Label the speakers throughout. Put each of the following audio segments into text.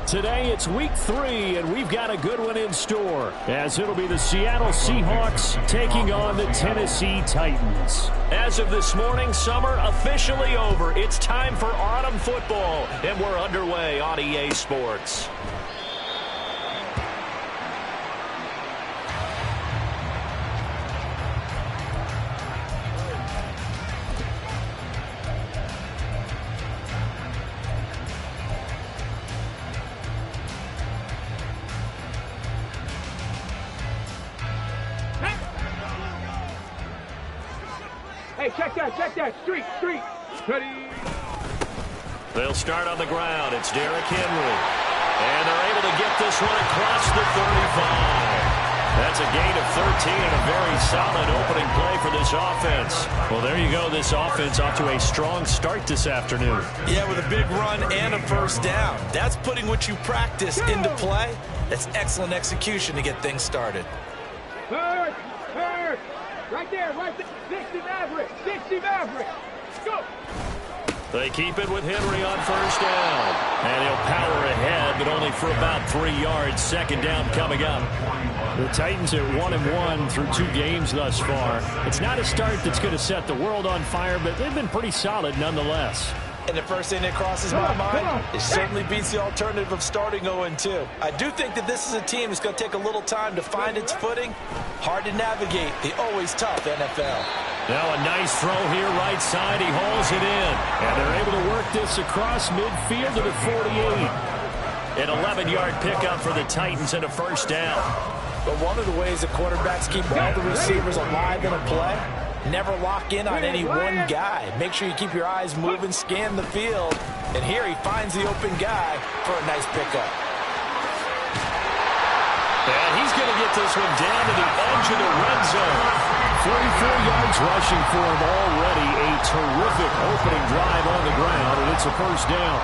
Speaker 1: Today it's week 3, and we've got a good one in store, as it'll be the Seattle Seahawks taking on the Tennessee Titans. As of this morning, summer officially over. It's time for autumn football, and we're underway on EA Sports.
Speaker 2: Hey, check that, street, ready.
Speaker 1: They'll start on the ground. It's Derrick Henry. And they're able to get this one across the 35. That's a gain of 13 and a very solid opening play for this offense. Well, there you go. This offense off to a strong start this afternoon.
Speaker 3: Yeah, with a big run and a first down. That's putting what you practice into play. That's excellent execution to get things started.
Speaker 2: Hurt. Right there. 60 Maverick. Go.
Speaker 1: They keep it with Henry on first down. And he'll power ahead, but only for about 3 yards. Second down coming up. The Titans are 1-1 through 2 games thus far. It's not a start that's going to set the world on fire, but they've been pretty solid nonetheless.
Speaker 3: And the first thing that crosses my mind, it certainly beats the alternative of starting 0-2. I do think that this is a team that's going to take a little time to find its footing. Hard to navigate the always tough NFL.
Speaker 1: Now a nice throw here right side. He hauls it in. And they're able to work this across midfield to the 48. An 11-yard pickup for the Titans and a first down.
Speaker 3: But one of the ways that quarterbacks keep all the receivers alive in a play, never lock in on any one guy. Make sure you keep your eyes moving, scan the field. And here he finds the open guy for a nice pickup.
Speaker 1: And he's going to get this one down to the edge of the red zone. 44 yards rushing for him already. A terrific opening drive on the ground, and it's a first down.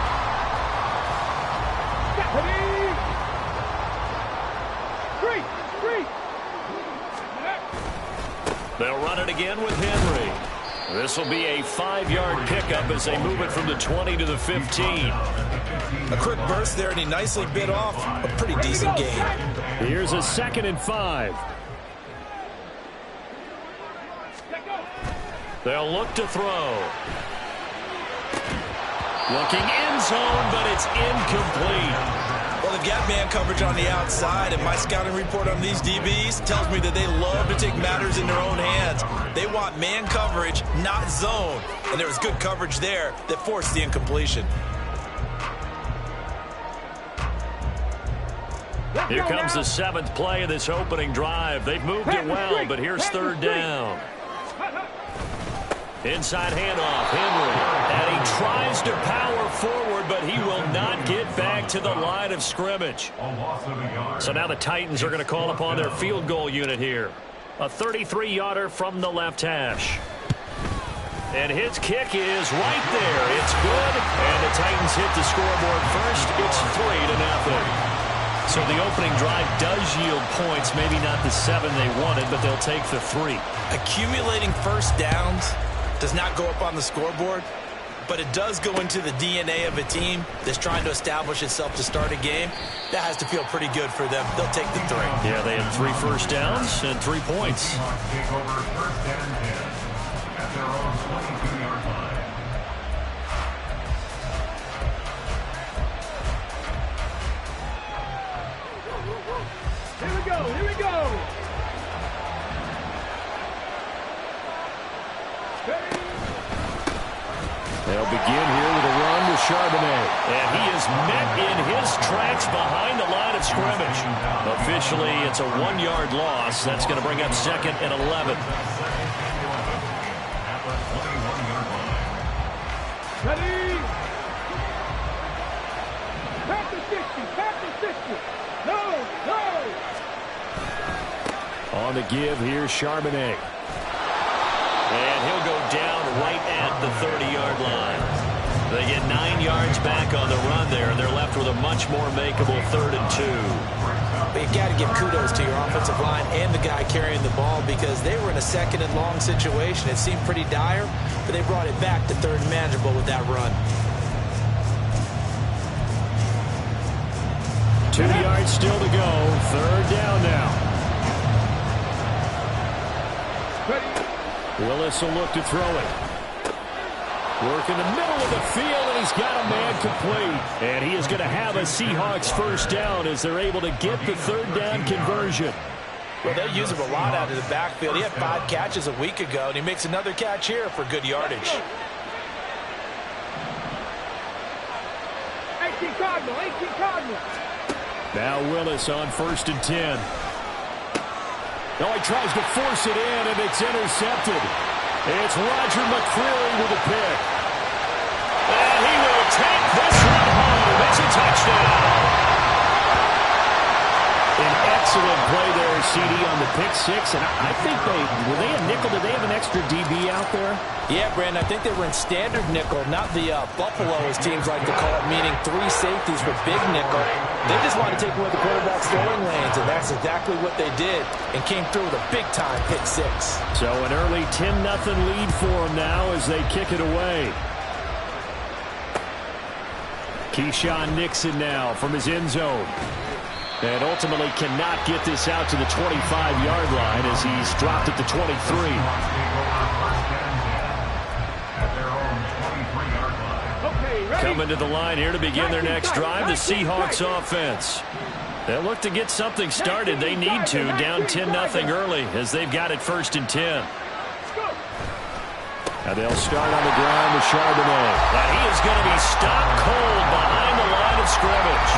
Speaker 1: They'll run it again with Henry. This will be a 5-yard pickup as they move it from the 20 to the 15.
Speaker 3: A quick burst there, and he nicely bit off a pretty decent gain.
Speaker 1: Here's a 2nd and 5. They'll look to throw. Looking end zone, but it's incomplete.
Speaker 3: Well, they've got man coverage on the outside, and my scouting report on these DBs tells me that they love to take matters in their own hands. They want man coverage, not zone. And there was good coverage there that forced the incompletion.
Speaker 1: Here comes the 7th play of this opening drive. They've moved it well, but here's 3rd down. Inside handoff, Henry. And he tries to power forward, but he will not get back to the line of scrimmage. So now the Titans are going to call upon their field goal unit here. A 33-yarder from the left hash. And his kick is right there. It's good. And the Titans hit the scoreboard first. It's 3-0. So the opening drive does yield points. Maybe not the 7 they wanted, but they'll take the 3.
Speaker 3: Accumulating first downs does not go up on the scoreboard, but it does go into the DNA of a team that's trying to establish itself to start a game. That has to feel pretty good for them. They'll take the 3.
Speaker 1: Yeah, they had 3 first downs and 3 points.
Speaker 2: Here we go.
Speaker 1: They'll begin here with a run with Charbonnet. And he is met in his tracks behind the line of scrimmage. Officially, it's a 1-yard loss. That's going to bring up 2nd and 11.
Speaker 2: Ready? Pass the 60. No.
Speaker 1: On the give, here's Charbonnet. And he'll go down right at the 30-yard line. They get 9 yards back on the run there, and they're left with a much more makeable 3rd and 2.
Speaker 3: But you've got to give kudos to your offensive line and the guy carrying the ball, because they were in a 2nd and long situation. It seemed pretty dire, but they brought it back to 3rd and manageable with that run.
Speaker 1: 2 yards still to go. Third down now. Willis will look to throw it. Work in the middle of the field, and he's got a man complete. And he is going to have a Seahawks first down as they're able to get the third down conversion.
Speaker 3: Well, they use him a lot out of the backfield. He had 5 catches a week ago, and he makes another catch here for good yardage.
Speaker 2: 18 Cardinal, 18 Cardinal.
Speaker 1: Now Willis on 1st and 10. Oh, he tries to force it in, and it's intercepted. It's Roger McCreary with a pick. And he will take this one home. It's a touchdown. An excellent play there, CD, on the pick six. And I think were they a nickel? Did they have an extra DB out there?
Speaker 3: Yeah, Brandon, I think they were in standard nickel, not the Buffalo, as teams like to call it, meaning 3 safeties for big nickel. They just want to take away the quarterback's throwing lanes, and that's exactly what they did, and came through with a big-time pick six.
Speaker 1: So an early 10-0 lead for them now as they kick it away. Keyshawn Nixon now from his end zone. And ultimately cannot get this out to the 25-yard line as he's dropped at the 23. Coming to the line here to begin their next drive, the Seahawks offense. They look to get something started. They need to, down 10-0 early as they've got it 1st and 10. Now they'll start on the ground with Charbonnet. And he is going to be stopped cold behind the line of scrimmage.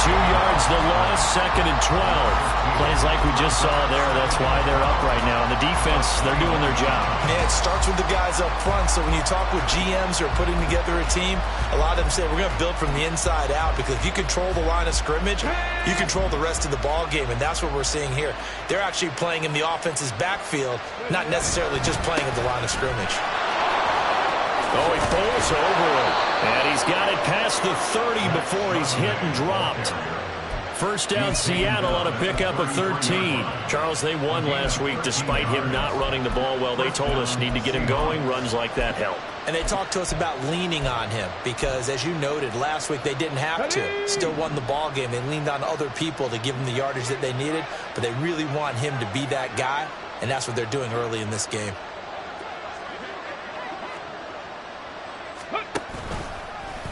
Speaker 1: 2 yards the loss, 2nd and 12. Plays like we just saw there. That's why they're up right now. And the defense, they're doing their job.
Speaker 3: Yeah, it starts with the guys up front. So when you talk with GMs who are putting together a team, a lot of them say we're going to build from the inside out, because if you control the line of scrimmage, you control the rest of the ball game. And that's what we're seeing here. They're actually playing in the offense's backfield, not necessarily just playing at the line of scrimmage.
Speaker 1: Oh, he falls over it. And he's got it past the 30 before he's hit and dropped. First down, Seattle on a pickup of 13. Charles, they won last week despite him not running the ball well. They told us need to get him going. Runs like that help.
Speaker 3: And they talked to us about leaning on him because, as you noted, last week they didn't have to. Still won the ball game. They leaned on other people to give them the yardage that they needed, but they really want him to be that guy, and that's what they're doing early in this game.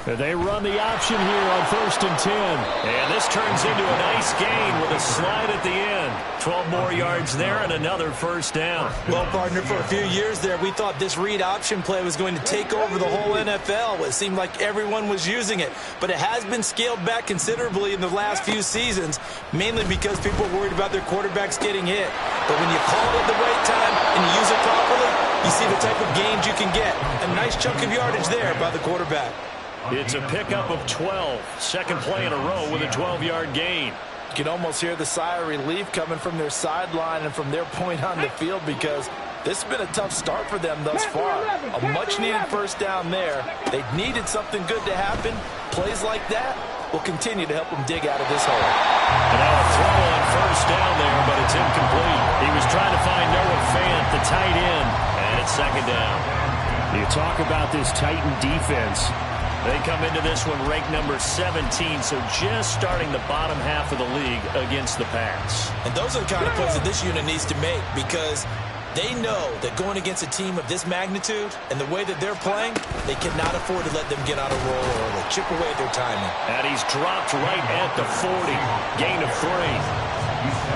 Speaker 1: They run the option here on 1st and 10. And this turns into a nice gain with a slide at the end. 12 more yards there and another first down.
Speaker 3: Well, partner, for a few years there, we thought this read option play was going to take over the whole NFL. It seemed like everyone was using it. But it has been scaled back considerably in the last few seasons, mainly because people are worried about their quarterbacks getting hit. But when you call it at the right time and you use it properly, you see the type of gains you can get. A nice chunk of yardage there by the quarterback.
Speaker 1: It's a pickup of 12. Second play in a row with a 12-yard gain.
Speaker 3: You can almost hear the sigh of relief coming from their sideline and from their point on the field, because this has been a tough start for them thus far. A much-needed first down there. They needed something good to happen. Plays like that will continue to help them dig out of this hole.
Speaker 1: And now a throw on first down there, but it's incomplete. He was trying to find Noah Fant, the tight end, and it's second down. You talk about this Titan defense. They come into this one ranked number 17, so just starting the bottom half of the league against the pass.
Speaker 3: And those are the kind of plays that this unit needs to make, because they know that going against a team of this magnitude and the way that they're playing, they cannot afford to let them get on a roll or chip away at their timing.
Speaker 1: And he's dropped right at the 40. Gain of 3.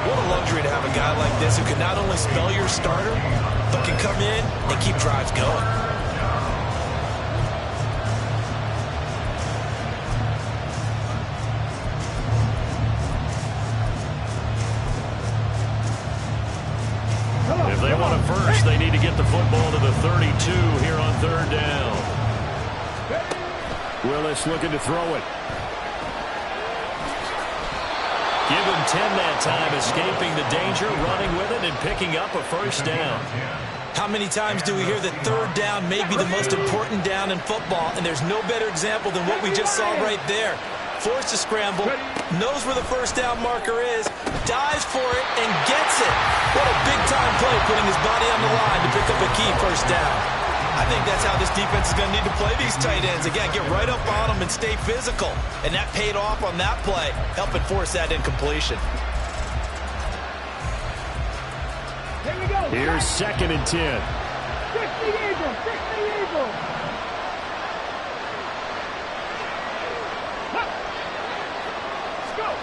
Speaker 3: What a luxury to have a guy like this who can not only spell your starter, but can come in and keep drives going.
Speaker 1: If they want a first, they need to get the football to the 32 here on third down. Willis looking to throw it. Give him 10 that time, escaping the danger, running with it, and picking up a first down.
Speaker 3: How many times do we hear that third down may be the most important down in football, and there's no better example than what we just saw right there. Forced to scramble, knows where the first down marker is, dives for it, and gets it. What a big-time play, putting his body on the line to pick up a key first down. I think that's how this defense is going to need to play these tight ends. Again, get right up on them and stay physical. And that paid off on that play, helping force that incompletion.
Speaker 2: Here we go.
Speaker 1: Here's 2nd and 10.
Speaker 2: 60 Eagles. 60 Eagles. Let's go.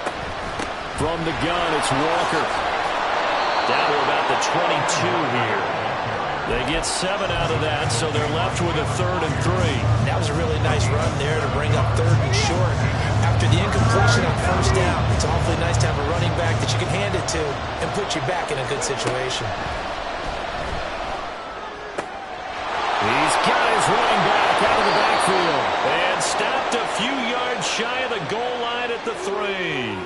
Speaker 1: From the gun, it's Walker. Down to about the 22 here. They get 7 out of that, so they're left with a 3rd and 3.
Speaker 3: That was a really nice run there to bring up 3rd and short. After the incompletion on 1st down, it's awfully nice to have a running back that you can hand it to and put you back in a good situation.
Speaker 1: He's got his running back out of the backfield. And stopped a few yards shy of the goal line at the 3.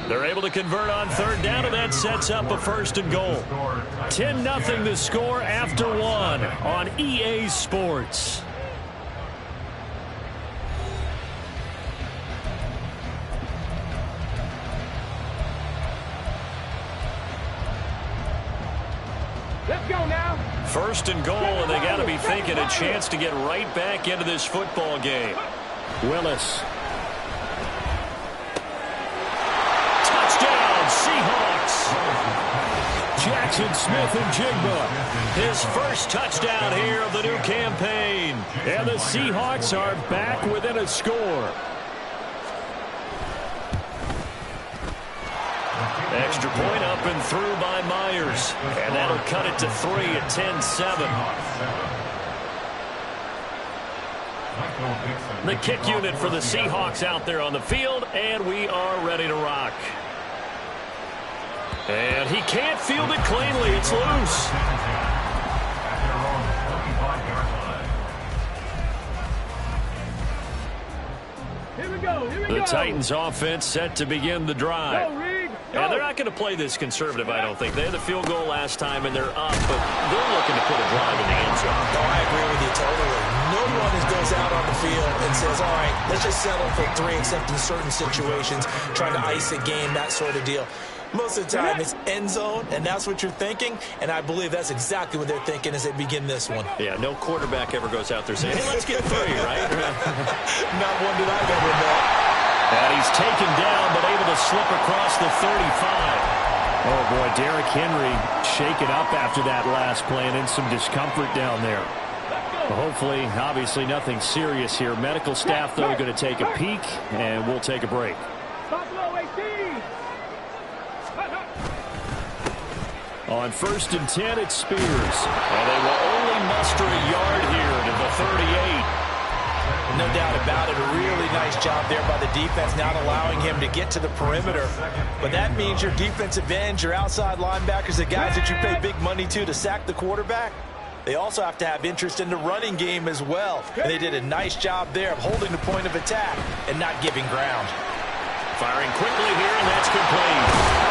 Speaker 1: They're able to convert on 3rd down, and that sets up a 1st and goal. 10-0 the score after 1 on EA Sports.
Speaker 2: Let's go now.
Speaker 1: 1st and goal, and they got to be thinking a chance to get right back into this football game. Willis. Seahawks. Jackson Smith-Njigba. His first touchdown here of the new campaign. And the Seahawks are back within a score. Extra point up and through by Myers. And that'll cut it to 3 at 10-7. The kick unit for the Seahawks out there on the field, and we are ready to rock. And he can't field it cleanly. It's loose.
Speaker 2: Here we go. Here we go.
Speaker 1: The Titans offense set to begin the drive.
Speaker 2: Go, Reed. Go.
Speaker 1: And they're not going to play this conservative, I don't think. They had the field goal last time, and they're up, but they're looking to put a drive in the end zone.
Speaker 3: No, I agree with you totally. No one goes out on the field and says, all right, let's just settle for 3, except in certain situations, trying to ice a game, that sort of deal. Most of the time, it's end zone, and that's what you're thinking, and I believe that's exactly what they're thinking as they begin this one.
Speaker 1: Yeah, no quarterback ever goes out there saying, hey, let's get 3, right?
Speaker 3: Not one that I've ever met.
Speaker 1: And he's taken down, but able to slip across the 35. Oh, boy, Derrick Henry shaken up after that last play and in some discomfort down there. Well, hopefully, obviously, nothing serious here. Medical staff, though, going to take a peek, and we'll take a break.
Speaker 2: Stop low, 18.
Speaker 1: On 1st and 10, it's Spears. And they will only muster a yard here to the 38.
Speaker 3: No doubt about it. A really nice job there by the defense, not allowing him to get to the perimeter. But that means your defensive ends, your outside linebackers, the guys that you pay big money to sack the quarterback, they also have to have interest in the running game as well. And they did a nice job there of holding the point of attack and not giving ground.
Speaker 1: Firing quickly here, and that's complete.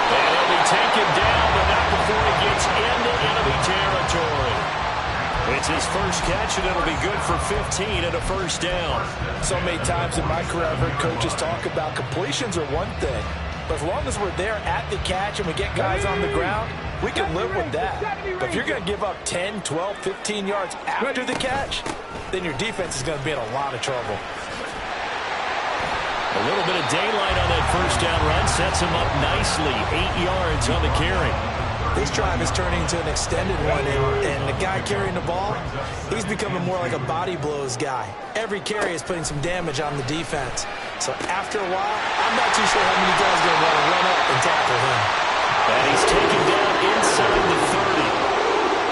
Speaker 1: And he'll be taken down, but not before he gets into enemy territory. It's his first catch, and it'll be good for 15 and a 1st down.
Speaker 3: So many times in my career, I've heard coaches talk about completions are one thing. But as long as we're there at the catch and we get guys on the ground, we can live with that. But if you're going to give up 10, 12, 15 yards after the catch, then your defense is going to be in a lot of trouble.
Speaker 1: A little bit of daylight on that 1st down run sets him up nicely. 8 yards on the carry.
Speaker 3: This drive is turning into an extended one, and the guy carrying the ball, he's becoming more like a body blows guy. Every carry is putting some damage on the defense. So after a while, I'm not too sure how many guys are going to want to run up and tackle him.
Speaker 1: And he's taken down inside the 30.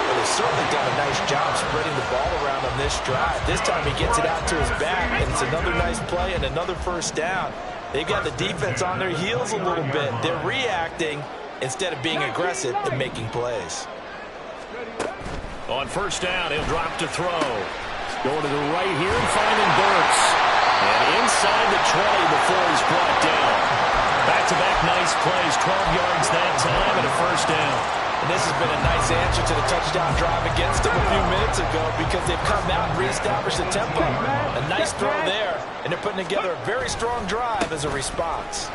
Speaker 3: But they've certainly done a nice job spreading the ball around on this drive. This time he gets it out to his back, and it's another nice play and another 1st down. They've got the defense on their heels a little bit. They're reacting instead of being aggressive and making plays.
Speaker 1: On 1st down, he'll drop to throw. Going to the right here and finding Burks. And inside the 20 before he's brought down. Back-to-back nice plays, 12 yards that time and a 1st down.
Speaker 3: And this has been a nice answer to the touchdown drive against them a few minutes ago because they've come out and reestablished the tempo. A nice throw there, and they're putting together a very strong drive as a response.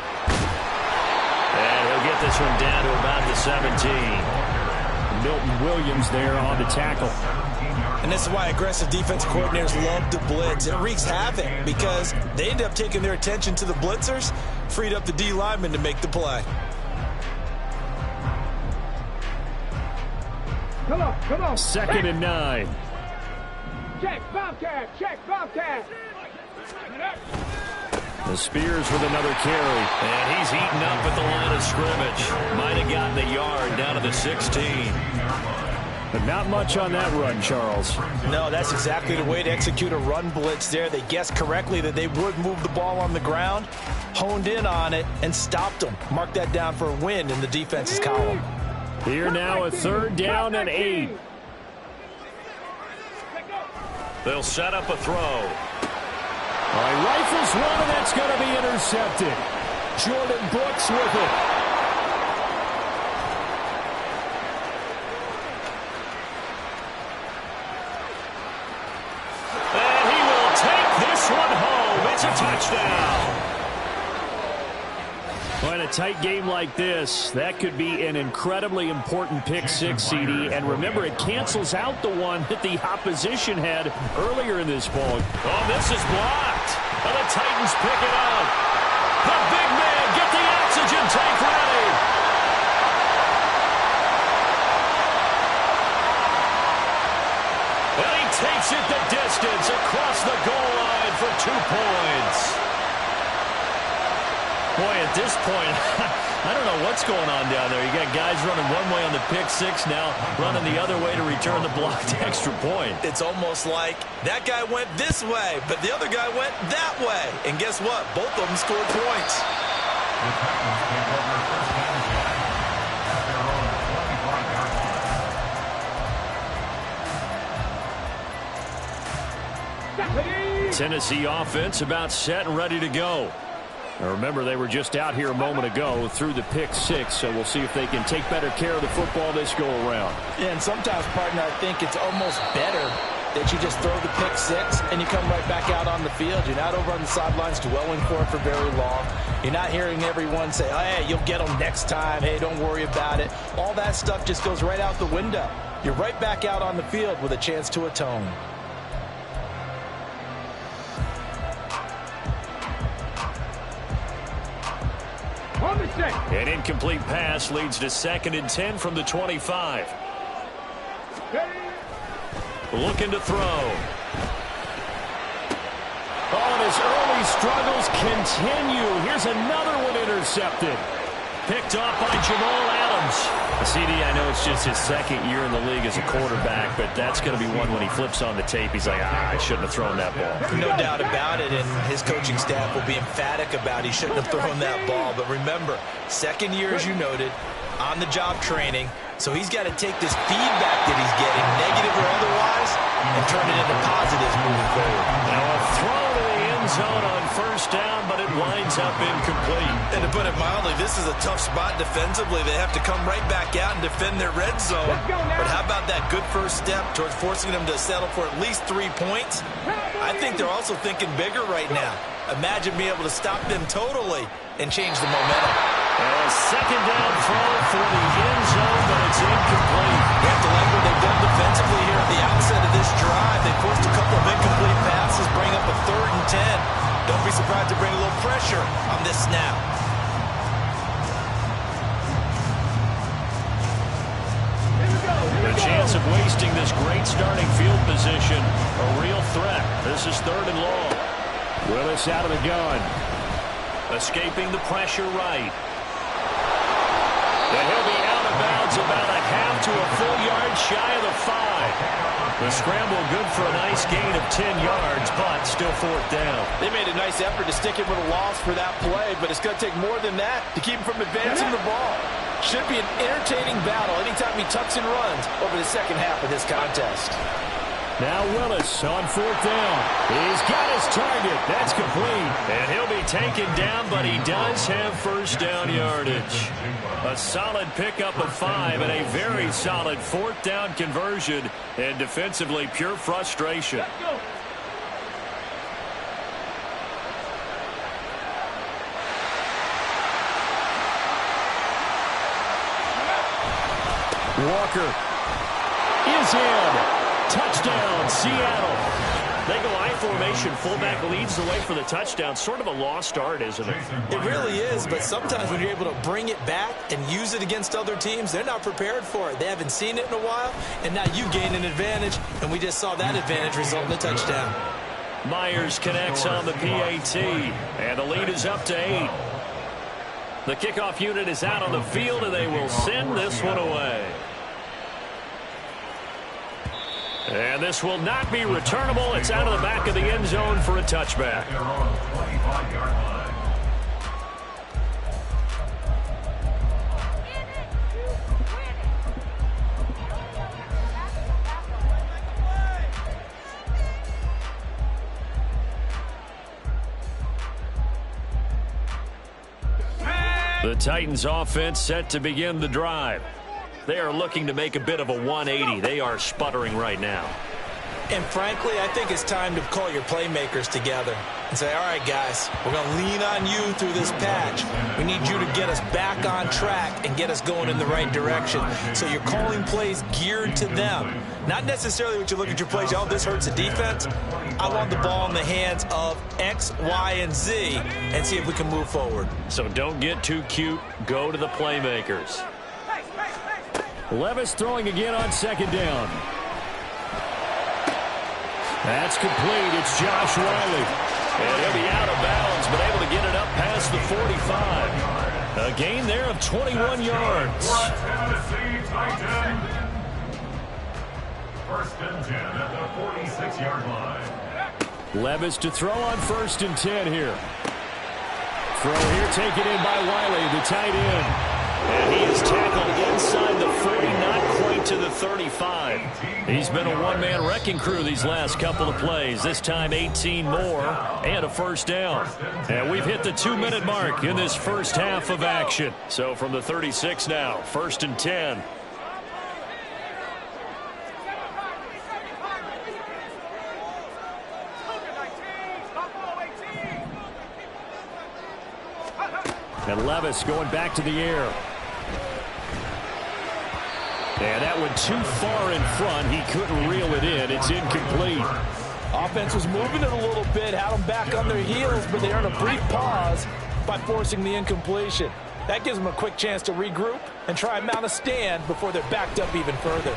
Speaker 1: And he'll get this one down to about the 17.
Speaker 4: Milton Williams there on the tackle.
Speaker 3: And this is why aggressive defensive coordinators love to blitz. It wreaks havoc because they end up taking their attention to the blitzers, freed up the D lineman to make the play.
Speaker 2: Come on, come on.
Speaker 1: 2nd and 9.
Speaker 2: Check, Bobcat, check, Bobcat.
Speaker 1: The Spears with another carry. And he's eaten up at the line of scrimmage. Might have gotten a yard down to the 16. But not much on that run, Charles.
Speaker 3: No, that's exactly the way to execute a run blitz there. They guessed correctly that they would move the ball on the ground, honed in on it, and stopped them. Mark that down for a win in the defense's column.
Speaker 1: Here now, a 3rd down and 8. They'll set up a throw.
Speaker 4: All right, rifles one, and that's going to be intercepted. Jordan Brooks with it.
Speaker 1: And he will take this one home. It's a touchdown. Well, in a tight game like this, that could be an incredibly important pick six, CD. And remember, it cancels out the one that the opposition had earlier in this ball. Oh, this is blocked. And the Titans pick it up. The big man, get the oxygen tank ready. And he takes it the distance across the goal line for 2 points. Boy, at this point, I don't know what's going on down there. You got guys running one way on the pick six, now running the other way to return the blocked extra point.
Speaker 3: It's almost like that guy went this way, but the other guy went that way. And guess what? Both of them scored points.
Speaker 1: Tennessee offense about set and ready to go. Now remember, they were just out here a moment ago through the pick six, so we'll see if they can take better care of the football this go around.
Speaker 3: Yeah, and sometimes, partner, I think it's almost better that you just throw the pick six and you come right back out on the field. You're not over on the sidelines dwelling for it for very long. You're not hearing everyone say, hey, you'll get them next time. Hey, don't worry about it. All that stuff just goes right out the window. You're right back out on the field with a chance to atone.
Speaker 1: An incomplete pass leads to 2nd and 10 from the 25. Looking to throw.
Speaker 4: Oh, and his early struggles continue. Here's another one intercepted.
Speaker 1: Picked off by Jamal Adams. CD, I know it's just his 2nd year in the league as a quarterback, but that's going to be one when he flips on the tape. He's like, I shouldn't have thrown that ball.
Speaker 3: No doubt about it, and his coaching staff will be emphatic about he shouldn't have thrown that ball. But remember, 2nd year, as you noted, on-the-job training, so he's got to take this feedback that he's getting, negative or otherwise, and turn it into positives moving forward.
Speaker 1: Now a throw to the end zone on 1st down, but it winds up incomplete.
Speaker 3: And to put it mildly, this is a tough spot defensively. They have to come right back out and defend their red zone. But how about that good first step towards forcing them to settle for at least 3 points? I think they're also thinking bigger right now. Imagine being able to stop them totally and change the momentum.
Speaker 1: A 2nd down throw for the end zone, but it's incomplete.
Speaker 3: You have to like what they've done defensively here at the outset of this drive. They forced a couple of incomplete passes, bring up a 3rd and 10. Don't be surprised to bring a little pressure on this snap.
Speaker 1: The chance of wasting this great starting field position, a real threat. This is 3rd and long.
Speaker 4: Willis out of the gun.
Speaker 1: Escaping the pressure right. And he'll be out of bounds about a half to a full yard shy of the 5. The scramble good for a nice gain of 10 yards, but still 4th down.
Speaker 3: They made a nice effort to stick it with a loss for that play, but it's going to take more than that to keep him from advancing the ball. Should be an entertaining battle anytime he tucks and runs over the 2nd half of this contest.
Speaker 1: Now Willis on 4th down. He's got his target. That's complete. And he'll be taken down, but he does have 1st down yardage. A solid pickup of 5 and a very solid 4th down conversion. And defensively, pure frustration.
Speaker 4: Walker is in.
Speaker 1: Touchdown, Seattle. They go I formation. Fullback leads the way for the touchdown. Sort of a lost art, isn't it?
Speaker 3: It really is, but sometimes when you're able to bring it back and use it against other teams, they're not prepared for it. They haven't seen it in a while, and now you gain an advantage, and we just saw that advantage result in a touchdown.
Speaker 1: Myers connects on the PAT, and the lead is up to 8. The kickoff unit is out on the field, and they will send this one away. And this will not be returnable. It's out of the back of the end zone for a touchback. The Titans offense set to begin the drive. They are looking to make a bit of a 180. They are sputtering right now.
Speaker 3: And frankly, I think it's time to call your playmakers together and say, all right, guys, we're going to lean on you through this patch. We need you to get us back on track and get us going in the right direction. So you're calling plays geared to them. Not necessarily what you look at your plays, oh, this hurts the defense. I want the ball in the hands of X, Y, and Z and see if we can move forward.
Speaker 1: So don't get too cute. Go to the playmakers.
Speaker 4: Levis throwing again on second down. That's complete. It's Josh Riley.
Speaker 1: And he'll be out of bounds, but able to get it up past the 45. A gain there of 21 yards.
Speaker 5: First and 10 at the 46-yard line.
Speaker 4: Levis to throw on 1st and 10 here. Throw here taken in by Riley, the tight end.
Speaker 1: And he is tackled inside the 40, not quite to the 35. He's been a one-man wrecking crew these last couple of plays. This time 18 more and a first down. And we've hit the 2-minute mark in this first half of action. So from the 36 now, 1st and 10.
Speaker 4: And Levis going back to the air. And that one too far in front. He couldn't reel it in. It's incomplete.
Speaker 3: Offense was moving it a little bit, had them back on their heels, but they earned a brief pause by forcing the incompletion. That gives them a quick chance to regroup and try and mount a stand before they're backed up even further.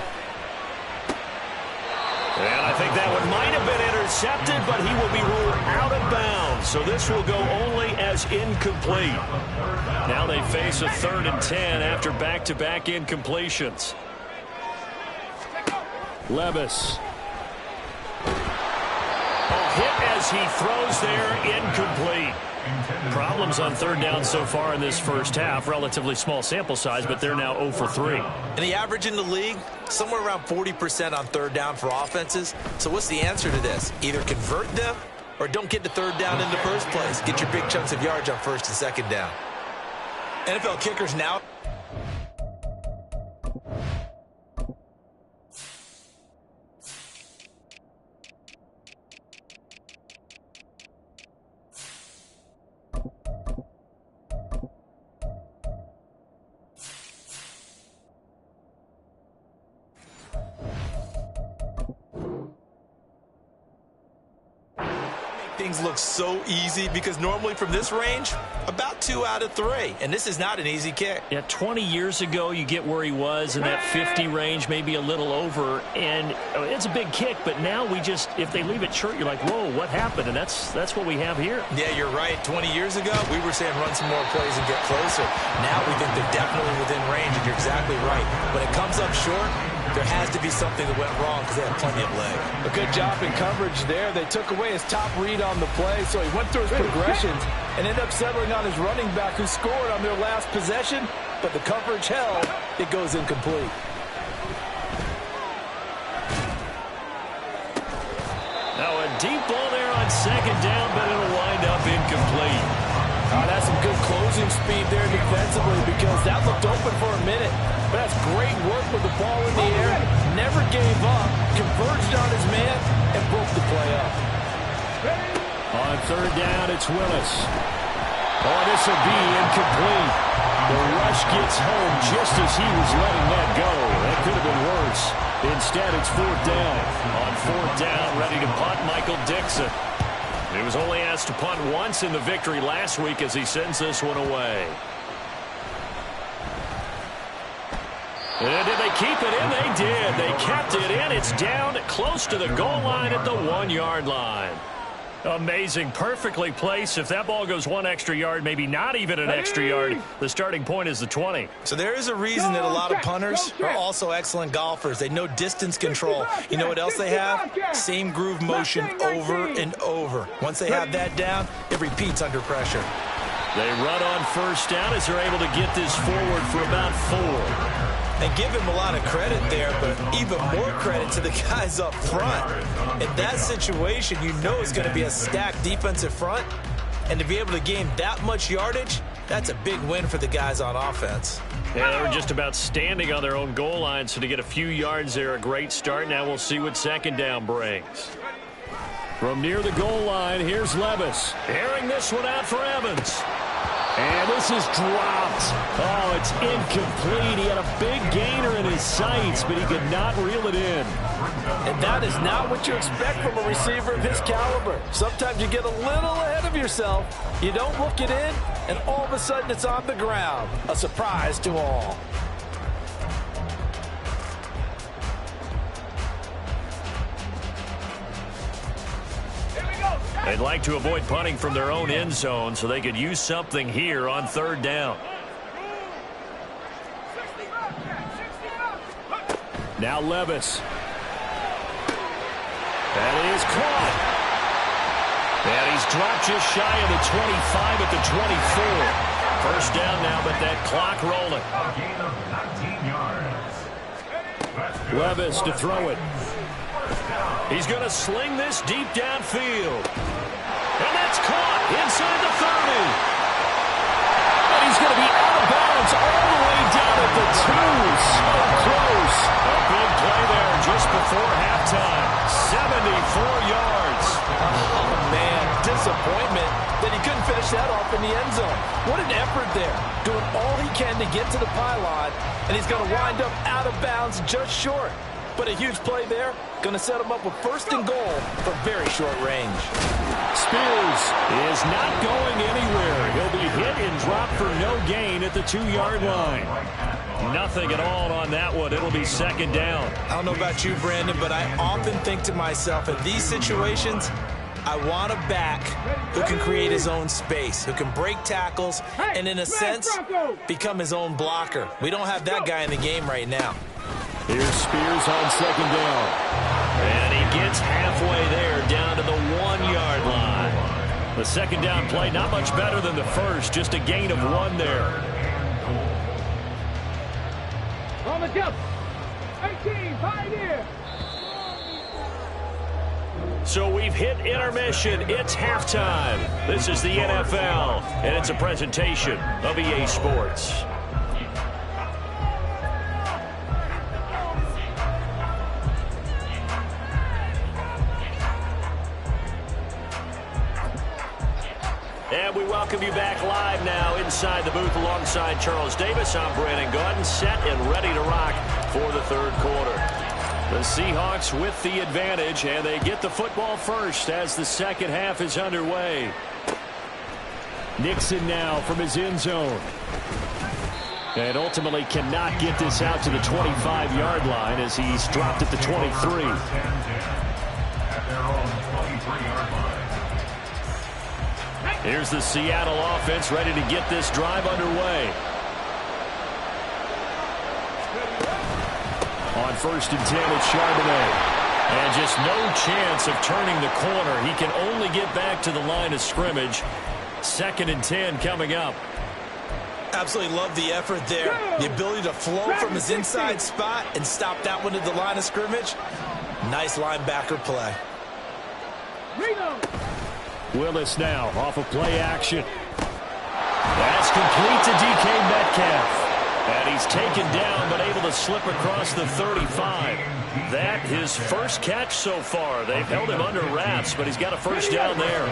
Speaker 1: And I think that one might have been intercepted, but he will be ruled out of bounds. So this will go only as incomplete. Now they face a 3rd and 10 after back-to-back incompletions.
Speaker 4: Levis.
Speaker 1: A hit as he throws there, incomplete. Problems on 3rd down so far in this first half. Relatively small sample size, but they're now 0 for 3.
Speaker 3: And the average in the league, somewhere around 40% on 3rd down for offenses. So what's the answer to this? Either convert them or don't get to 3rd down in the first place. Get your big chunks of yards on 1st and 2nd down. NFL kickers now. Things look so easy because normally from this range, about 2 out of 3. And this is not an easy kick.
Speaker 1: Yeah, 20 years ago, you get where he was in that 50 range, maybe a little over. And it's a big kick, but now we just, if they leave it short, you're like, whoa, what happened? And that's what we have here.
Speaker 3: Yeah, you're right. 20 years ago, we were saying run some more plays and get closer. Now we think they're definitely within range, and you're exactly right. When it comes up short, there has to be something that went wrong because they have plenty of leg.
Speaker 6: A good job in coverage there. They took away his top read on the play, so he went through his progressions and ended up settling on his running back who scored on their last possession, but the coverage held. It goes incomplete.
Speaker 1: Now a deep ball there on 2nd down, but it'll wind up incomplete.
Speaker 6: That's some good closing speed there defensively because that looked open for a minute. But that's great work with the ball in the air. Never gave up, converged on his man, and broke the play up.
Speaker 4: On 3rd down, it's Willis. Oh, this will be incomplete. The rush gets home just as he was letting that go. That could have been worse. Instead, it's 4th down.
Speaker 1: On 4th down, ready to punt, Michael Dixon. He was only asked to punt once in the victory last week as he sends this one away. And did they keep it in? They did. They kept it in. It's down close to the goal line at the 1-yard line. Amazing. Perfectly placed. If that ball goes 1 extra yard, maybe not even an extra yard, the starting point is the 20.
Speaker 3: So there is a reason that a lot of punters are also excellent golfers. They know distance control. You know what else they have? Same groove motion over and over. Once they have that down, it repeats under pressure.
Speaker 1: They run on 1st down as they're able to get this forward for about 4.
Speaker 3: And give him a lot of credit there, but even more credit to the guys up front. In that situation, you know it's going to be a stacked defensive front. And to be able to gain that much yardage, that's a big win for the guys on offense.
Speaker 1: Yeah, they were just about standing on their own goal line, so to get a few yards there, a great start. Now we'll see what 2nd down brings.
Speaker 4: From near the goal line, here's Levis.
Speaker 1: Airing this one out for Evans.
Speaker 4: And this is dropped. Oh, it's incomplete. He had a big gainer in his sights, but he could not reel it in.
Speaker 6: And that is not what you expect from a receiver of his caliber. Sometimes you get a little ahead of yourself. You don't look it in, and all of a sudden it's on the ground. A surprise to all.
Speaker 1: They'd like to avoid punting from their own end zone so they could use something here on 3rd down.
Speaker 4: Now Levis. That is caught.
Speaker 1: And he's dropped just shy of the 25 at the 24. 1st down now, but that clock rolling.
Speaker 5: A gain of 19 yards.
Speaker 4: Levis to throw it.
Speaker 1: He's going to sling this deep downfield. And that's caught inside the 30.
Speaker 4: And he's going to be out of bounds all the way down at the 2. So close.
Speaker 1: A big play there just before halftime. 74 yards.
Speaker 6: Oh, man, disappointment that he couldn't finish that off in the end zone. What an effort there. Doing all he can to get to the pylon, and he's going to wind up out of bounds just short. But a huge play there, going to set him up with 1st and goal from very short range.
Speaker 4: Spears is not going anywhere. He'll be hit and dropped for no gain at the 2-yard line.
Speaker 1: Nothing at all on that one. It'll be 2nd down.
Speaker 3: I don't know about you, Brandon, but I often think to myself, in these situations, I want a back who can create his own space, who can break tackles, and in a sense, become his own blocker. We don't have that guy in the game right now.
Speaker 4: Here's Spears on 2nd down.
Speaker 1: And he gets halfway there, down to the 1-yard line. The 2nd down play, not much better than the first, just a gain of 1 there.
Speaker 2: On the jump. 18, Pioneer.
Speaker 1: So we've hit intermission. It's halftime. This is the NFL, and it's a presentation of EA Sports. And we welcome you back live now inside the booth alongside Charles Davis. I'm Brandon Gaudin, set and ready to rock for the 3rd quarter. The Seahawks with the advantage, and they get the football first as the 2nd half is underway.
Speaker 4: Nixon now from his end zone. And ultimately cannot get this out to the 25-yard line as he's dropped at the 23.
Speaker 1: Here's the Seattle offense ready to get this drive underway.
Speaker 4: On 1st and 10, it's Charbonnet.
Speaker 1: And just no chance of turning the corner. He can only get back to the line of scrimmage. 2nd and 10 coming up.
Speaker 3: Absolutely love the effort there. The ability to flow from his inside spot and stop that one at the line of scrimmage. Nice linebacker play.
Speaker 4: Willis now off of play action.
Speaker 1: That's complete to DK Metcalf. And he's taken down but able to slip across the 35. That his first catch so far. They've held him under wraps, but he's got a 1st down there.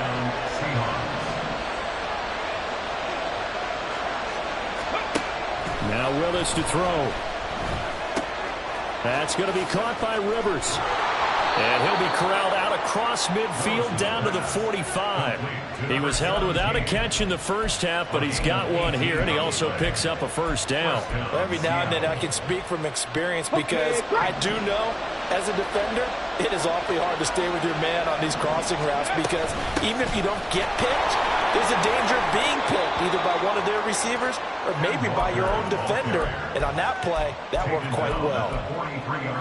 Speaker 4: Now Willis to throw. That's going to be caught by Rivers. And he'll be corralled out across midfield down to the 45. He was held without a catch in the first half, but he's got one here, and he also picks up a first down.
Speaker 3: Every now and then I can speak from experience because I do know as a defender it is awfully hard to stay with your man on these crossing routes because even if you don't get picked, there's a danger of being picked either by one of their receivers or maybe by your own defender. And on that play, that worked quite well.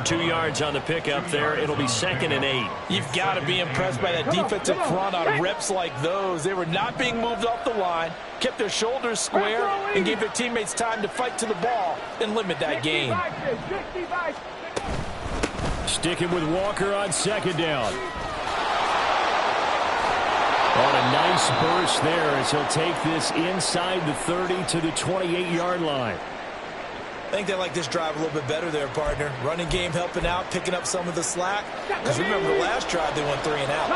Speaker 1: 2 yards on the pickup there. It'll be 2nd and 8.
Speaker 3: You've got to be impressed by that defensive front on reps like those. They were not being moved off the line, kept their shoulders square, and gave their teammates time to fight to the ball and limit that gain.
Speaker 4: Sticking with Walker on 2nd down. On a nice burst there as he'll take this inside the 30 to the 28-yard line.
Speaker 3: I think they like this drive a little bit better there, partner. Running game helping out, picking up some of the slack. Because remember the last drive they went 3 and out.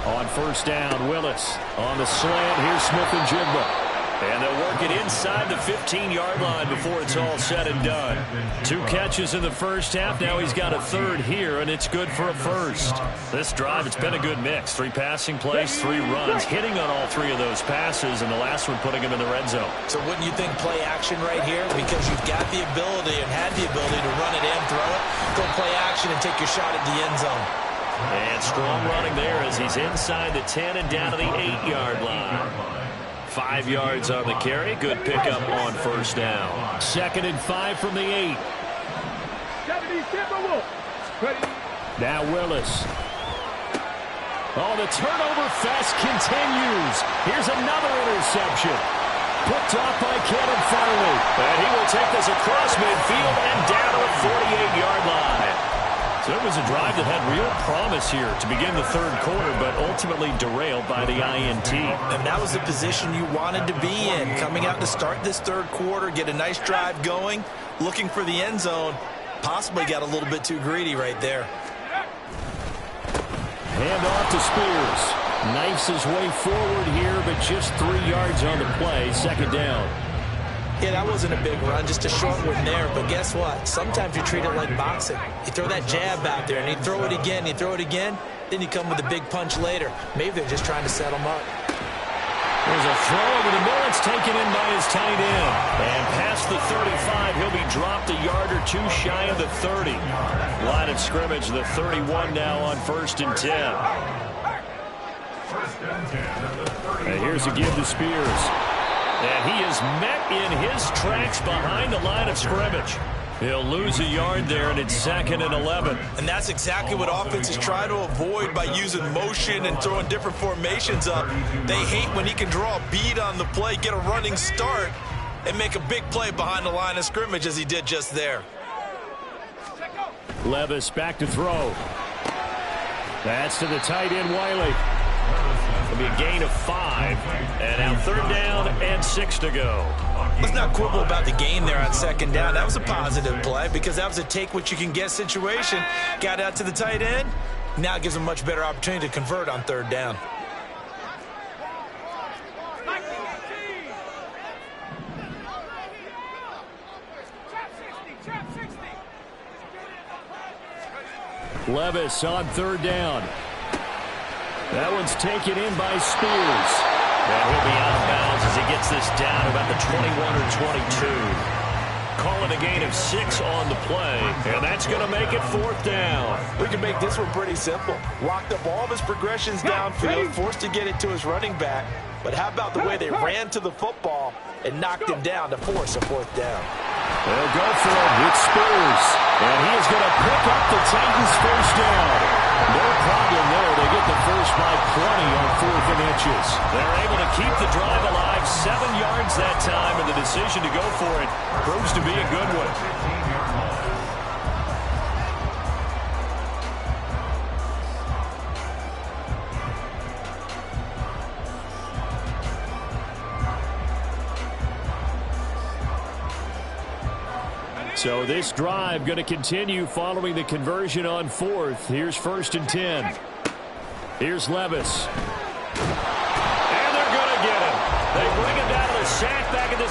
Speaker 4: On 1st down, Willis on the slant. Here's Smith-Njigba. And they'll work it inside the 15-yard line before it's all said and done. 2 catches in the first half. Now he's got a 3rd here, and it's good for a first. This drive, it's been a good mix. 3 passing plays, 3 runs, hitting on all 3 of those passes, and the last one putting him in the red zone.
Speaker 3: So wouldn't you think play action right here? Because you've got the ability and had the ability to run it and throw it. Go play action and take your shot at the end zone.
Speaker 1: And strong running there as he's inside the 10 and down to the 8-yard line. 5 yards on the carry. Good pickup on 1st down.
Speaker 4: 2nd and 5 from the 8. Now Willis. Oh, the turnover fest continues. Here's another interception. Picked off by Cannon Farley.
Speaker 1: And he will take this across midfield and down to the 48-yard line. So it was a drive that had real promise here to begin the 3rd quarter, but ultimately derailed by the INT.
Speaker 3: And that was the position you wanted to be in. Coming out to start this 3rd quarter, get a nice drive going, looking for the end zone. Possibly got a little bit too greedy right there.
Speaker 4: Hand off to Spears. Knifes his way forward here, but just 3 yards on the play. 2nd down.
Speaker 3: Yeah, that wasn't a big run, just a short one there. But guess what? Sometimes you treat it like boxing. You throw that jab out there, and you throw it again, then you come with a big punch later. Maybe they're just trying to set him up.
Speaker 1: There's a throw over the middle. It's taken in by his tight end. And past the 35, he'll be dropped a yard or 2 shy of the 30. Line of scrimmage, the 31 now on 1st and 10.
Speaker 4: And here's a give to Spears.
Speaker 1: And he is met in his tracks behind the line of scrimmage. He'll lose a yard there, and it's 2nd and 11.
Speaker 3: And that's exactly what offenses try to avoid by using motion and throwing different formations up. They hate when he can draw a bead on the play, get a running start, and make a big play behind the line of scrimmage as he did just there.
Speaker 4: Levis back to throw. That's to the tight end, Wiley.
Speaker 1: It'll be a gain of 5. And now 3rd down and 6 to go.
Speaker 3: Let's not quibble about the gain there on 2nd down. That was a positive play because that was a take-what-you-can-get situation. Got out to the tight end. Now it gives him a much better opportunity to convert on 3rd down.
Speaker 4: Levis on 3rd down. That one's taken in by Spears.
Speaker 1: And he'll be out of bounds as he gets this down about the 21 or 22. Calling a gain of 6 on the play, and that's going to make it 4th down.
Speaker 3: We can make this one pretty simple. Locked up all of his progressions downfield, forced to get it to his running back. But how about the way they ran to the football and knocked him down to force a 4th down?
Speaker 4: They'll go for it with Spears. And he is going to pick up the Titans' 1st down. No problem there. They get the first by plenty on 4th and inches.
Speaker 1: They're able to keep the drive alive. 7 yards that time, and the decision to go for it proves to be a good one.
Speaker 4: So this drive going to continue following the conversion on 4th. Here's 1st and 10. Here's Levis.
Speaker 1: And they're going to get him.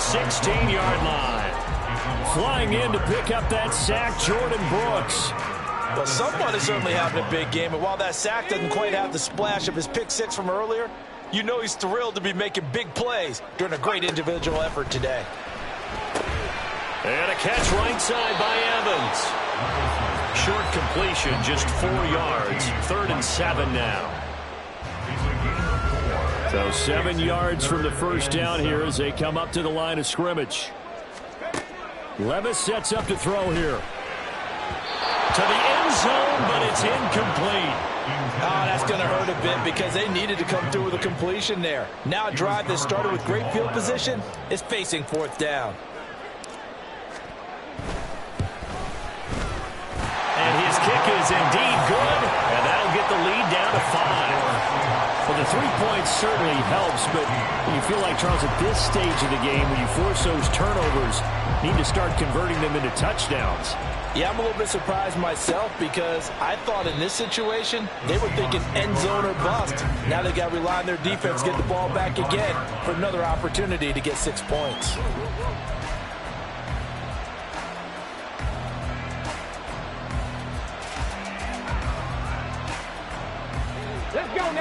Speaker 1: 16-yard line. Flying in to pick up that sack, Jordan Brooks.
Speaker 3: Well, someone is certainly having a big game, and while that sack doesn't quite have the splash of his pick six from earlier, you know he's thrilled to be making big plays during a great individual effort today.
Speaker 1: And a catch right side by Evans. Short completion, just 4 yards. 3rd and 7 now. So 7 yards from the first down here as they come up to the line of scrimmage. Levis sets up to throw here. To the end zone, but it's incomplete.
Speaker 3: Oh, that's going to hurt a bit because they needed to come through with a completion there. Now a drive that started with great field position is facing 4th down.
Speaker 1: And his kick is indeed good, and that'll get the lead down to 5. Well, the 3 points certainly helps, but you feel like, Charles, at this stage of the game, when you force those turnovers, need to start converting them into touchdowns.
Speaker 3: Yeah, I'm a little bit surprised myself because I thought in this situation, they were thinking end zone or bust. Now they got to rely on their defense, get the ball back again for another opportunity to get 6 points.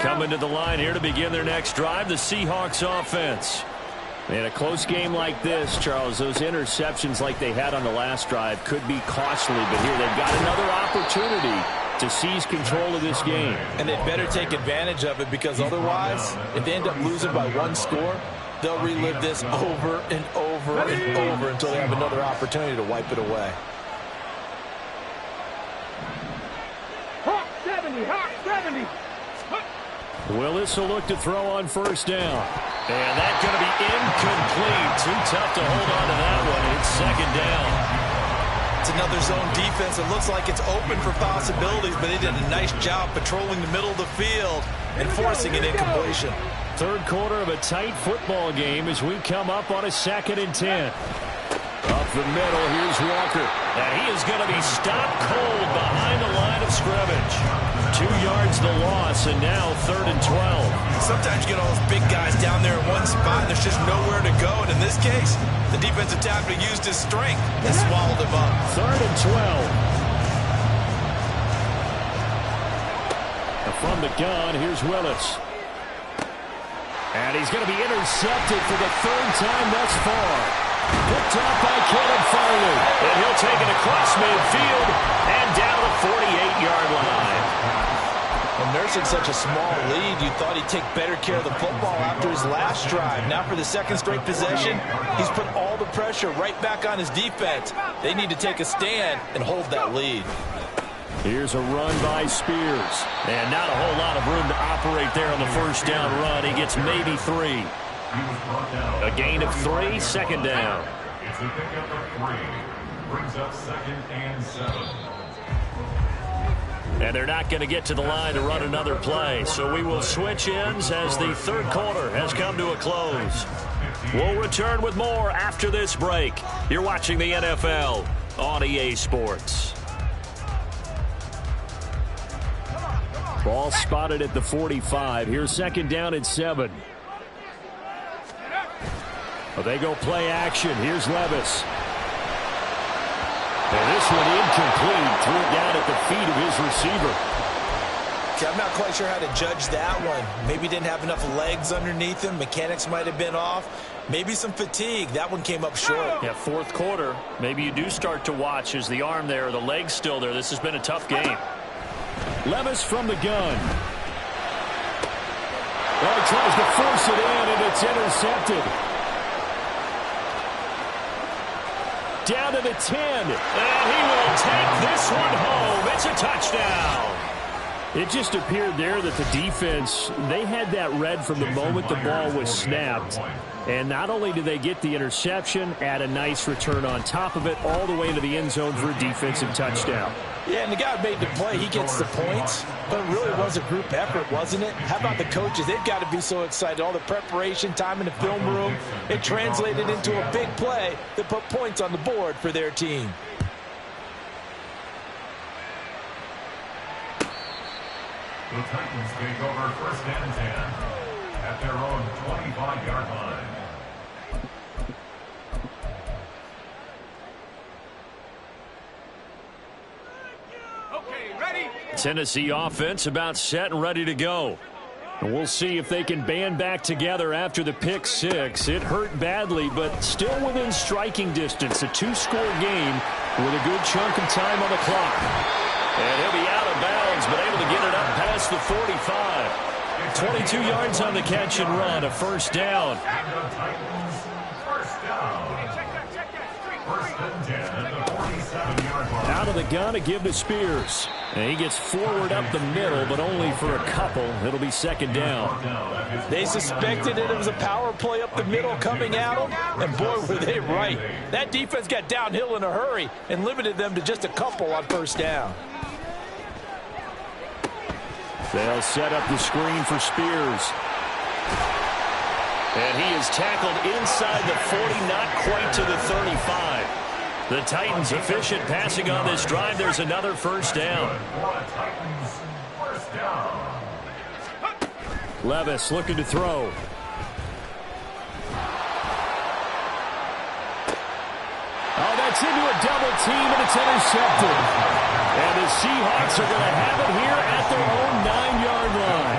Speaker 1: Coming to the line here to begin their next drive, the Seahawks offense. In a close game like this, Charles, those interceptions like they had on the last drive could be costly, but here they've got another opportunity to seize control of this game.
Speaker 3: And they better take advantage of it because otherwise, if they end up losing by 1 score, they'll relive this over and over and over until they have another opportunity to wipe it away.
Speaker 2: Hawk 70, Hawk 70.
Speaker 1: Willis will look to throw on first down. And that's going to be incomplete. Too tough to hold on to that one. It's 2nd down.
Speaker 3: It's another zone defense. It looks like it's open for possibilities, but they did a nice job patrolling the middle of the field and forcing an incompletion.
Speaker 1: 3rd quarter of a tight football game as we come up on a 2nd and 10. Up the middle, here's Walker. And he is going to be stopped cold behind the line of scrimmage. 2 yards the loss, and now 3rd and 12.
Speaker 3: Sometimes you get all those big guys down there in one spot, and there's just nowhere to go. And in this case, the defensive tackle used his strength and swallowed him up.
Speaker 1: 3rd and 12. And from the gun, here's Willis. And he's going to be intercepted for the 3rd time thus far. Picked up by Caleb Farley. And he'll take it across midfield and down the 48-yard line.
Speaker 3: And nursing such a small lead, you thought he'd take better care of the football after his last drive. Now for the 2nd straight possession, he's put all the pressure right back on his defense. They need to take a stand and hold that lead.
Speaker 1: Here's a run by Spears. And not a whole lot of room to operate there on the first down run. He gets maybe 3. A gain of 3, 2nd down.
Speaker 5: It's a pickup of 3. Brings up 2nd and 7.
Speaker 1: And they're not going to get to the line to run another play. So we will switch ends as the 3rd quarter has come to a close. We'll return with more after this break. You're watching the NFL on EA Sports. Ball spotted at the 45. Here's 2nd down and 7. Well, they go play action. Here's Levis. And this one incomplete. Threw it down at the feet of his receiver.
Speaker 3: Okay, I'm not quite sure how to judge that one. Maybe didn't have enough legs underneath him. Mechanics might have been off. Maybe some fatigue. That one came up short.
Speaker 1: Yeah, 4th quarter. Maybe you do start to watch as the arm there, the leg's still there. This has been a tough game. Levis from the gun. Well, he tries to force it in, and it's intercepted. Down to the 10. And he will take this one home. It's a touchdown. It just appeared there that the defense, they had that read from the moment the ball was snapped. And not only did they get the interception, add a nice return on top of it, all the way into the end zone for a defensive touchdown.
Speaker 3: Yeah, and the guy made the play. He gets the points. But it really was a group effort, wasn't it? How about the coaches? They've got to be so excited. All the preparation, time in the film room. It translated into a big play that put points on the board for their team.
Speaker 5: The Titans take over 1st and 10 at their own 25-yard line.
Speaker 1: Tennessee offense about set and ready to go. And we'll see if they can band back together after the pick six. It hurt badly, but still within striking distance. A two-score game with a good chunk of time on the clock. And he'll be out of bounds, but able to get it up past the 45. 22 yards on the catch and run, a first down. Out of the gun to give to Spears. And he gets forward up the middle, but only for a couple. It'll be second down.
Speaker 3: They suspected it was a power play up the middle coming at them, and boy, were they right. That defense got downhill in a hurry and limited them to just a couple on first down.
Speaker 1: They'll set up the screen for Spears. And he is tackled inside the 40, not quite to the 35. The Titans efficient passing on this drive. There's another first down. Levis looking to throw. Oh, that's into a double team, and it's intercepted. And the Seahawks are going to have it here at their own 9-yard line.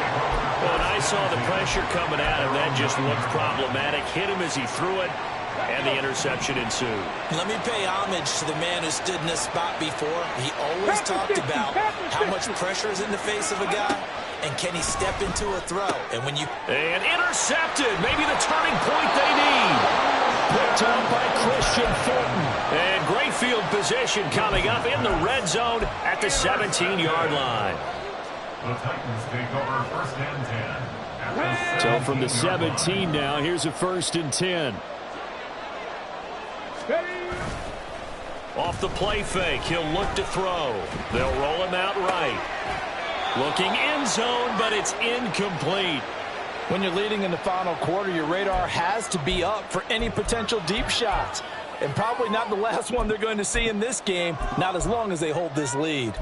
Speaker 1: When I saw the pressure coming at him, that just looked problematic. Hit him as he threw it, and the interception ensued.
Speaker 3: Let me pay homage to the man who stood in this spot before. He always talked about how much pressure is in the face of a guy, and can he step into a throw. And when you...
Speaker 1: And intercepted, maybe the turning point they need. Picked up by Christian Thornton. And great field position coming up in the red zone at the 17-yard line.
Speaker 5: The Titans take over first and 10.
Speaker 1: So from the 17 now, here's a first and 10. Off the play fake, he'll look to throw. They'll roll him out right. Looking end zone, but it's incomplete.
Speaker 3: When you're leading in the final quarter, your radar has to be up for any potential deep shots. And probably not the last one they're going to see in this game, not as long as they hold this lead.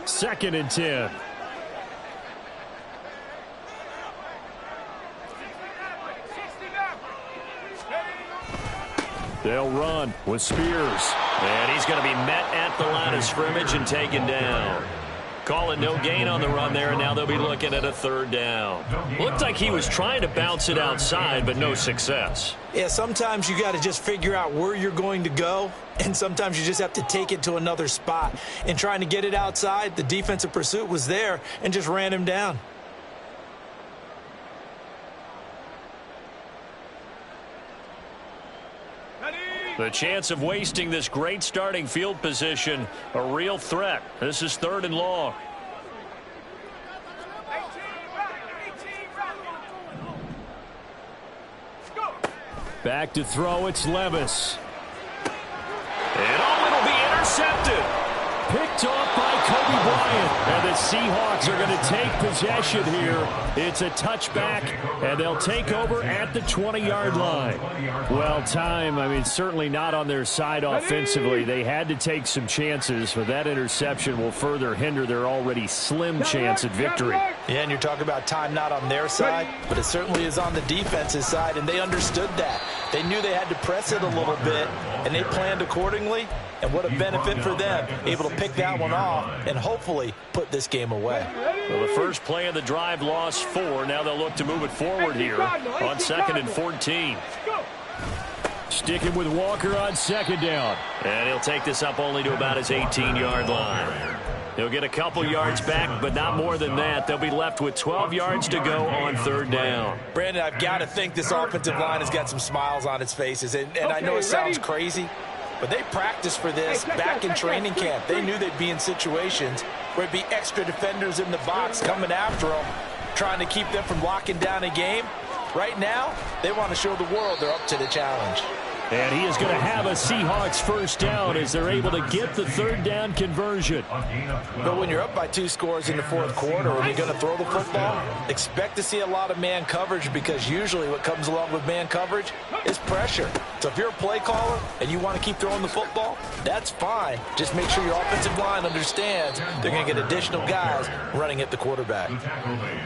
Speaker 1: Second and 10. They'll run with Spears. And he's going to be met at the line of scrimmage and taken down. Calling no gain on the run there, and now they'll be looking at a third down. Looked like he was trying to bounce it outside, but no success.
Speaker 3: Yeah, sometimes you got to just figure out where you're going to go, and sometimes you just have to take it to another spot. And trying to get it outside, the defensive pursuit was there and just ran him down.
Speaker 1: The chance of wasting this great starting field position, a real threat. This is third and long. Back to throw, it's Levis. And it'll be intercepted. Picked off by Kobe Bryant. And the Seahawks are going to take possession here. It's a touchback, and they'll take over at the 20-yard line. Well, certainly not on their side offensively. They had to take some chances, but that interception will further hinder their already slim chance at victory.
Speaker 3: Yeah, and you're talking about time not on their side, but it certainly is on the defense's side, and they understood that. They knew they had to press it a little bit, and they planned accordingly. And what a benefit for them, able to pick that one off and hopefully put this game away.
Speaker 1: Well, the first play of the drive lost 4. Now they'll look to move it forward here on 2nd and 14. Sticking with Walker on second down. And he'll take this up only to about his 18-yard line. He'll get a couple yards back, but not more than that. They'll be left with 12 yards to go on third down.
Speaker 3: Brandon, I've got to think this offensive line has got some smiles on its faces. And I know it sounds crazy, but they practiced for this back in training camp. They knew they'd be in situations where it'd be extra defenders in the box coming after them, trying to keep them from locking down a game. Right now, they want to show the world they're up to the challenge.
Speaker 1: And he is going to have a Seahawks first down as they're able to get the third down conversion.
Speaker 3: But when you're up by 2 scores in the fourth quarter and you're going to throw the football, expect to see a lot of man coverage, because usually what comes along with man coverage is pressure. So if you're a play caller and you want to keep throwing the football, that's fine. Just make sure your offensive line understands they're going to get additional guys running at the quarterback.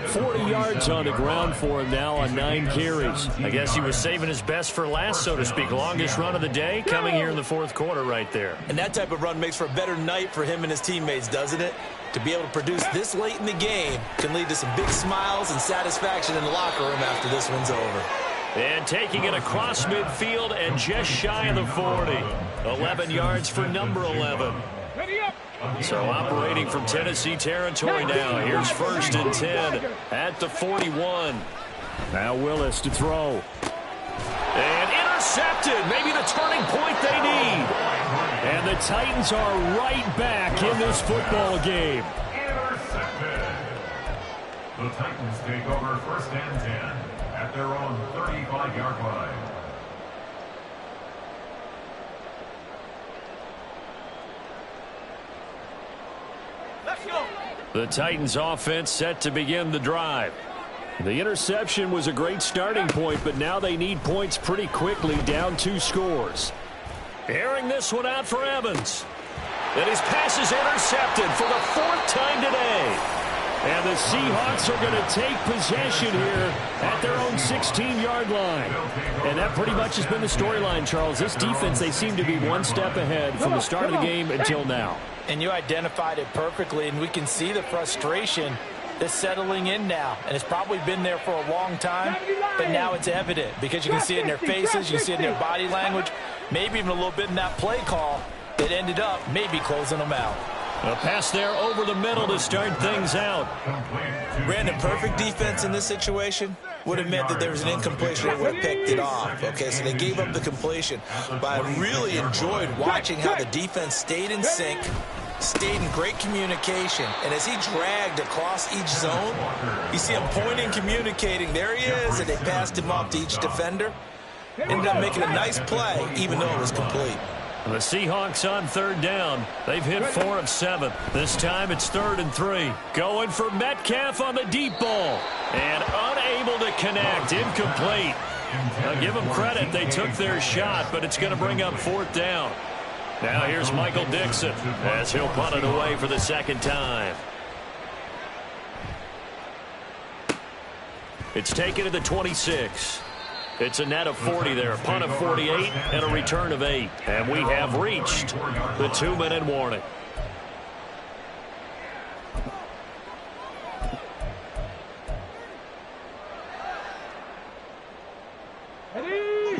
Speaker 1: 40 yards on the ground for him now on 9 carries. I guess he was saving his best for last, so to speak. A lot longest run of the day coming here in the fourth quarter right there.
Speaker 6: And that type of run makes for a better night for him and his teammates, doesn't it? To be able to produce this late in the game can lead to some big smiles and satisfaction in the locker room after this one's over.
Speaker 1: And taking it across midfield and just shy of the 40. 11 yards for number 11. So operating from Tennessee territory now. Here's 1st and 10 at the 41.
Speaker 4: Now Willis to throw.
Speaker 1: And intercepted. Maybe the turning point they need.
Speaker 4: And the Titans are right back in this football game.
Speaker 5: Intercepted. The Titans take over 1st and 10 at their own 35-yard line.
Speaker 2: Let's go.
Speaker 1: The Titans offense set to begin the drive.
Speaker 4: The interception was a great starting point, but now they need points pretty quickly, down 2 scores.
Speaker 1: Airing this one out for Evans. And his pass is intercepted for the 4th time today.
Speaker 4: And the Seahawks are going to take possession here at their own 16-yard line. And that pretty much has been the storyline, Charles. This defense, they seem to be one step ahead from the start of the game until now.
Speaker 3: And you identified it perfectly, and we can see the frustration that's settling in now. And it's probably been there for a long time, but now it's evident because you can see it in their faces, you see it in their body language, maybe even a little bit in that play call that ended up maybe closing them out.
Speaker 1: A pass there over the middle to start things out.
Speaker 6: Brandon, perfect defense in this situation would have meant that there was an incompletion. They would have picked it off. Okay, so they gave up the completion. But I really enjoyed watching how the defense stayed in sync, stayed in great communication. And as he dragged across each zone, you see him pointing, communicating. There he is, and they passed him off to each defender. Ended up making a nice play, even though it was complete.
Speaker 1: The Seahawks on 3rd down. They've hit 4 of 7. This time it's 3rd and 3. Going for Metcalf on the deep ball. And unable to connect. Incomplete. Now give them credit. They took their shot, but it's going to bring up 4th down. Now here's Michael Dixon as he'll punt it away for the 2nd time. It's taken to the 26. It's a net of 40 there, a punt of 48, and a return of 8. And we have reached the 2-minute warning.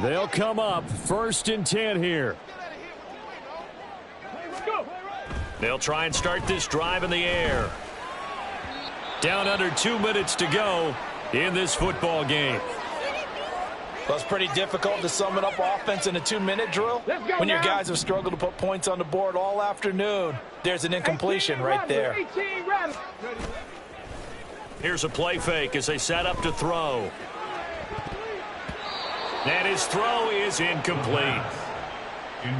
Speaker 4: They'll come up 1st and 10 here.
Speaker 1: They'll try and start this drive in the air. Down under 2 minutes to go in this football game.
Speaker 3: Well, it's pretty difficult to sum it up offense in a 2-minute drill. When your guys have struggled to put points on the board all afternoon, there's an incompletion right there.
Speaker 1: Here's a play fake as they set up to throw. And his throw is incomplete.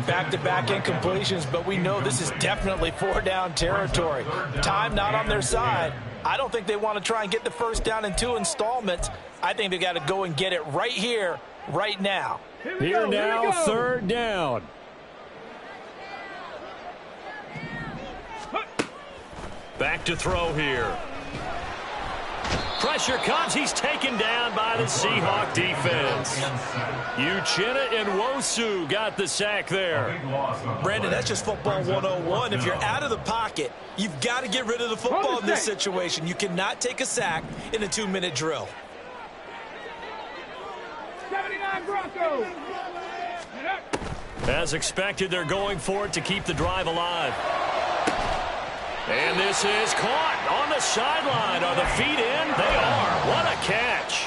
Speaker 3: Back-to-back incompletions, but we know this is definitely 4-down territory. Time not on their side. I don't think they want to try and get the 1st down in 2 installments. I think they got to go and get it right here, right now.
Speaker 4: Here now, 3rd down.
Speaker 1: Back to throw here. Pressure comes. He's taken down by the Seahawk defense. Uchenna and Nwosu got the sack there.
Speaker 6: Brandon, that's just football 101. If you're out of the pocket, you've got to get rid of the football in this situation. You cannot take a sack in a 2-minute drill.
Speaker 2: 79 Broncos.
Speaker 1: As expected, they're going for it to keep the drive alive. And this is caught on the sideline. Are the feet in? They are. What a catch.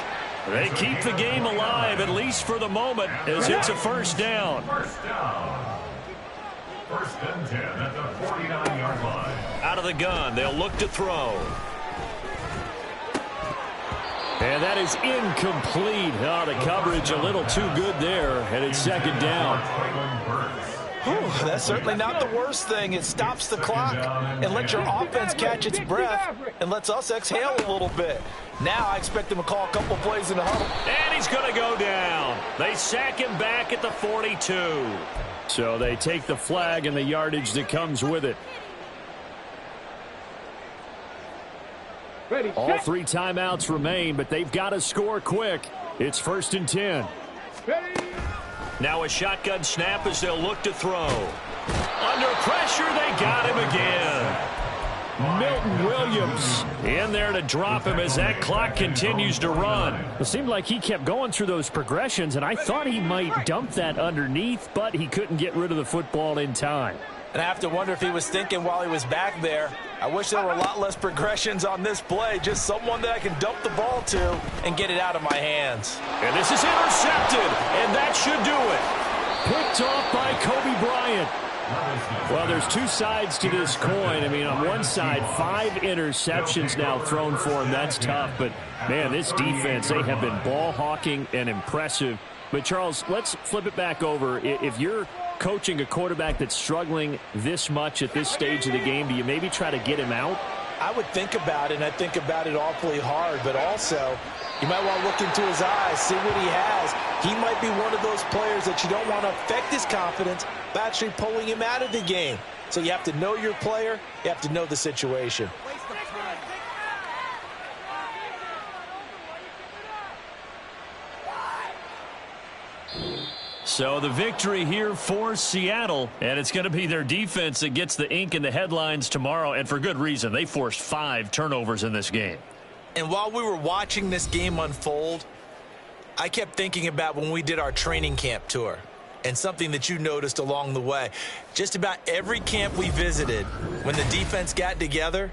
Speaker 1: They keep the game alive, at least for the moment, as it's a 1st down.
Speaker 5: 1st down. 1st and 10 at the 49-yard line.
Speaker 1: Out of the gun, they'll look to throw.
Speaker 4: And that is incomplete. Oh, the coverage a little too good there, and it's 2nd down.
Speaker 3: Whew, that's certainly not the worst thing. It stops the clock and lets your offense catch its breath and lets us exhale a little bit. Now I expect them to call a couple plays in the huddle.
Speaker 1: And he's going to go down. They sack him back at the 42.
Speaker 4: So they take the flag and the yardage that comes with it. All 3 timeouts remain, but they've got to score quick. It's 1st and 10.
Speaker 1: Now a shotgun snap as they'll look to throw. Under pressure, they got him again. Milton Williams in there to drop him as that clock continues to run.
Speaker 4: It seemed like he kept going through those progressions, and I thought he might dump that underneath, but he couldn't get rid of the football in time.
Speaker 3: And I have to wonder if he was thinking while he was back there, I wish there were a lot less progressions on this play, just someone that I can dump the ball to and get it out of my hands.
Speaker 1: And this is intercepted, and that should do it.
Speaker 4: Picked off by Kobe Bryant. Well, there's two sides to this coin. I mean, on one side, 5 interceptions now thrown for him. That's tough. But, man, this defense, they have been ball hawking and impressive. But, Charles, let's flip it back over. If you're coaching a quarterback that's struggling this much at this stage of the game, do you maybe try to get him out?
Speaker 3: I would think about it, and I think about it awfully hard. But also, you might want to look into his eyes, see what he has. He might be one of those players that you don't want to affect his confidence by actually pulling him out of the game. So you have to know your player. You have to know the situation.
Speaker 1: So the victory here for Seattle, and it's going to be their defense that gets the ink in the headlines tomorrow, and for good reason. They forced 5 turnovers in this game.
Speaker 3: And while we were watching this game unfold, I kept thinking about when we did our training camp tour and something that you noticed along the way. Just about every camp we visited, when the defense got together,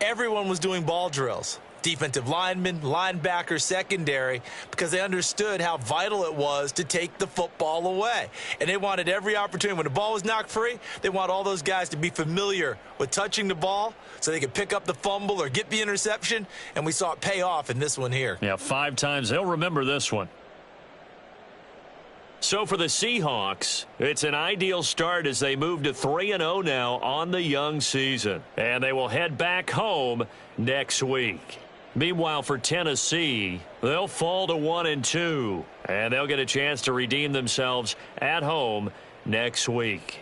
Speaker 3: everyone was doing ball drills. Defensive linemen, linebackers, secondary, because they understood how vital it was to take the football away. And they wanted every opportunity. When the ball was knocked free, they want all those guys to be familiar with touching the ball so they could pick up the fumble or get the interception. And we saw it pay off in this one here.
Speaker 1: Yeah, 5 times. They'll remember this one. So for the Seahawks, it's an ideal start as they move to 3-0 now on the young season. And they will head back home next week. Meanwhile, for Tennessee, they'll fall to 1-2, and they'll get a chance to redeem themselves at home next week.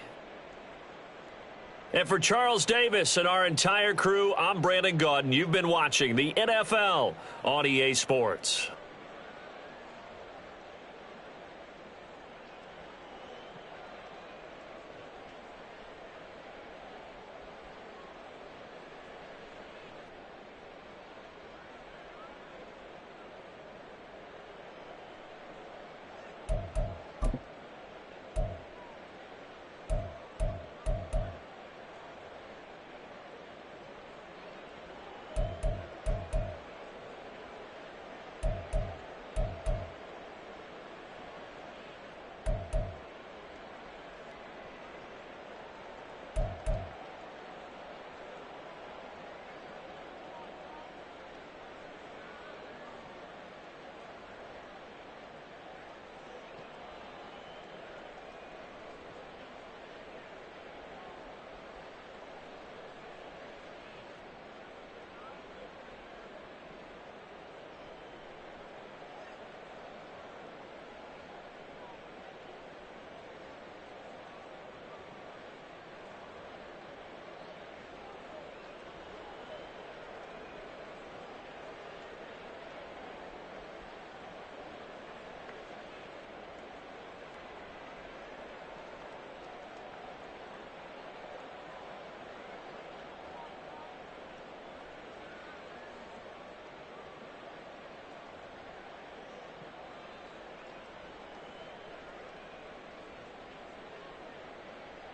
Speaker 1: And for Charles Davis and our entire crew, I'm Brandon Gaudin. You've been watching the NFL on EA Sports.